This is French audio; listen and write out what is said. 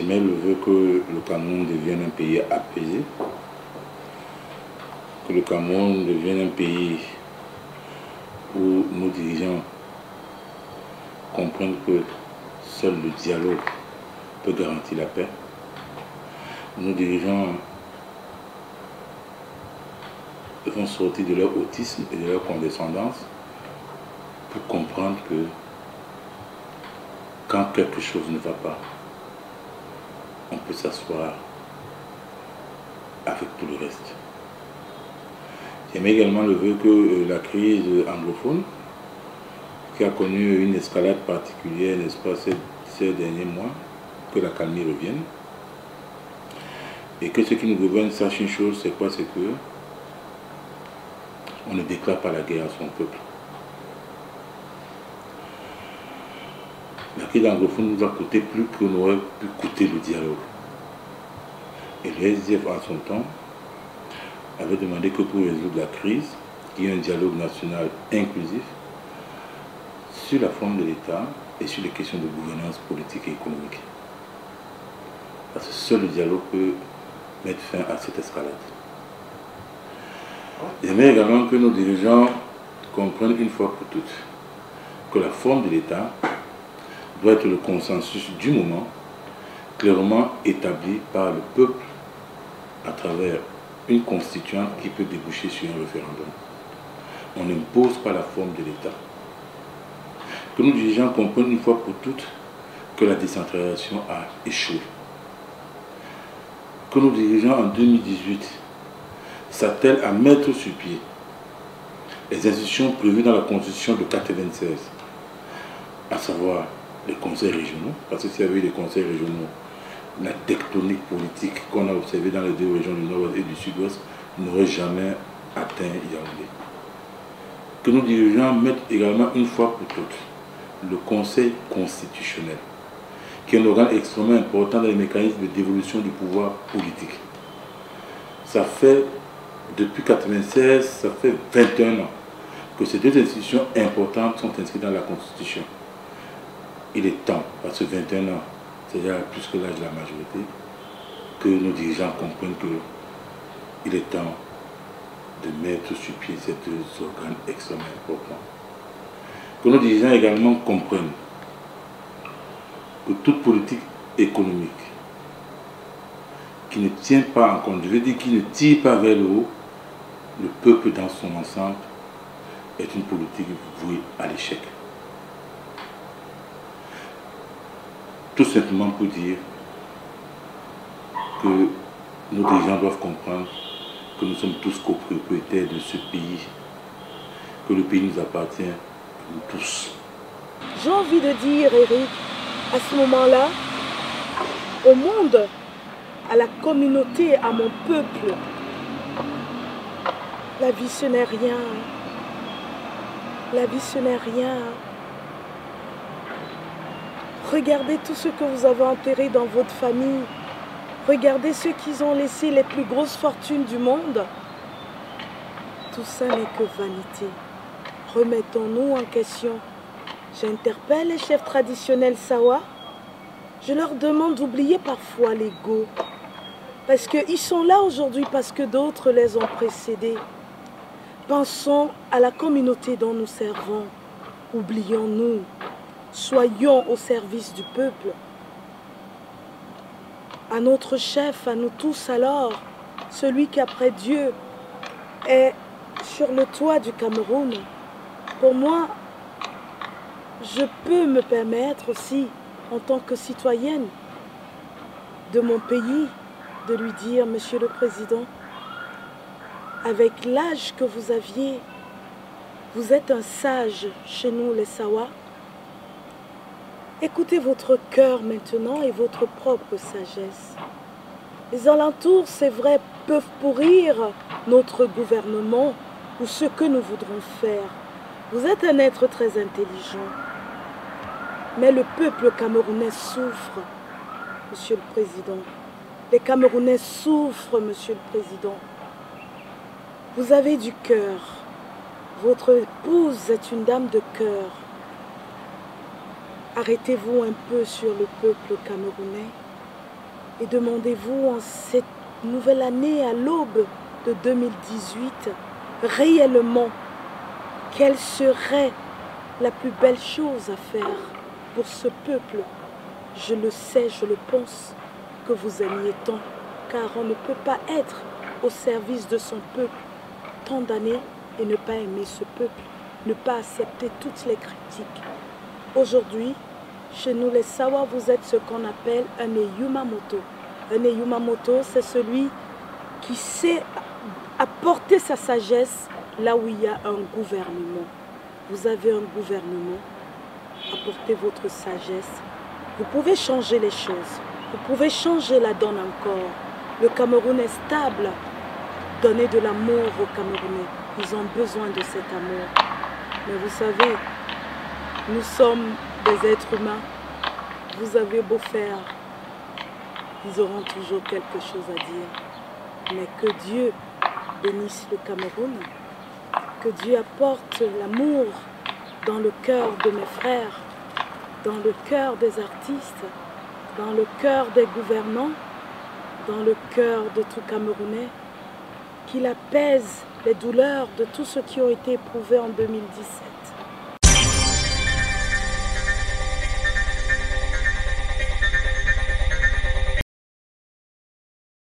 J'aimerais le vœu que le Cameroun devienne un pays apaisé, que le Cameroun devienne un pays où nos dirigeants comprennent que seul le dialogue peut garantir la paix. Nos dirigeants vont sortir de leur autisme et de leur condescendance pour comprendre que quand quelque chose ne va pas, on peut s'asseoir avec tout le reste. J'aimerais également le vœu que la crise anglophone, qui a connu une escalade particulière, n'est-ce pas, ces derniers mois, que la calmie revienne. Et que ceux qui nous gouvernent sachent une chose, c'est quoi? C'est que on ne déclare pas la guerre à son peuple. La crise anglophone nous a coûté plus que n'aurait pu coûter le dialogue. Et le SDF, en son temps, avait demandé que pour résoudre la crise, il y ait un dialogue national inclusif sur la forme de l'État et sur les questions de gouvernance politique et économique. Parce que seul le dialogue peut mettre fin à cette escalade. J'aimerais également que nos dirigeants comprennent une fois pour toutes que la forme de l'État doit être le consensus du moment, clairement établi par le peuple à travers une constituante qui peut déboucher sur un référendum. On n'impose pas la forme de l'État. Que nos dirigeants comprennent une fois pour toutes que la décentralisation a échoué. Que nos dirigeants en 2018 s'attellent à mettre sur pied les institutions prévues dans la Constitution de 1996, à savoir les conseils régionaux, parce que s'il y avait eu les conseils régionaux, la tectonique politique qu'on a observée dans les deux régions du Nord et du Sud-Ouest n'aurait jamais atteint Yaoundé. Que nos dirigeants mettent également une fois pour toutes le Conseil constitutionnel, qui est un organe extrêmement important dans les mécanismes de dévolution du pouvoir politique. Ça fait, depuis 1996, ça fait 21 ans que ces deux institutions importantes sont inscrites dans la Constitution. Il est temps, parce que 21 ans, c'est déjà plus que l'âge de la majorité, que nos dirigeants comprennent qu'il est temps de mettre sur pied ces deux organes extrêmement importants. Que nos dirigeants également comprennent que toute politique économique qui ne tient pas en compte, je veux dire qui ne tire pas vers le haut, le peuple dans son ensemble, est une politique vouée à l'échec. Tout simplement pour dire que nos dirigeants doivent comprendre que nous sommes tous copropriétaires de ce pays, que le pays nous appartient à nous tous. J'ai envie de dire, Eric, à ce moment-là, au monde, à la communauté, à mon peuple, la vie ce n'est rien. La vie ce n'est rien. Regardez tout ce que vous avez enterré dans votre famille. Regardez ceux qui ont laissé les plus grosses fortunes du monde. Tout ça n'est que vanité. Remettons-nous en question. J'interpelle les chefs traditionnels Sawa. Je leur demande d'oublier parfois l'ego. Parce qu'ils sont là aujourd'hui parce que d'autres les ont précédés. Pensons à la communauté dont nous servons. Oublions-nous. Soyons au service du peuple. À notre chef, à nous tous alors, celui qui après Dieu est sur le toit du Cameroun. Pour moi, je peux me permettre aussi, en tant que citoyenne de mon pays, de lui dire, Monsieur le Président, avec l'âge que vous aviez, vous êtes un sage chez nous les Sawa. Écoutez votre cœur maintenant et votre propre sagesse. Les alentours, c'est vrai, peuvent pourrir notre gouvernement ou ce que nous voudrons faire. Vous êtes un être très intelligent. Mais le peuple camerounais souffre, Monsieur le Président. Les Camerounais souffrent, Monsieur le Président. Vous avez du cœur. Votre épouse est une dame de cœur. Arrêtez-vous un peu sur le peuple camerounais. Et demandez-vous en cette nouvelle année, à l'aube de 2018, réellement, quelle serait la plus belle chose à faire pour ce peuple? Je le sais, je le pense, que vous aimiez tant, car on ne peut pas être au service de son peuple tant d'années et ne pas aimer ce peuple, ne pas accepter toutes les critiques. Aujourd'hui, chez nous les Sawa, vous êtes ce qu'on appelle un Yumamoto. Un Yumamoto, c'est celui qui sait apporter sa sagesse là où il y a un gouvernement. Vous avez un gouvernement, apportez votre sagesse. Vous pouvez changer les choses, vous pouvez changer la donne encore. Le Cameroun est stable. Donnez de l'amour aux Camerounais. Ils ont besoin de cet amour. Mais vous savez, nous sommes des êtres humains. Vous avez beau faire, ils auront toujours quelque chose à dire. Mais que Dieu bénisse le Cameroun, que Dieu apporte l'amour dans le cœur de mes frères, dans le cœur des artistes, dans le cœur des gouvernants, dans le cœur de tout Camerounais, qu'il apaise les douleurs de tous ceux qui ont été éprouvés en 2017.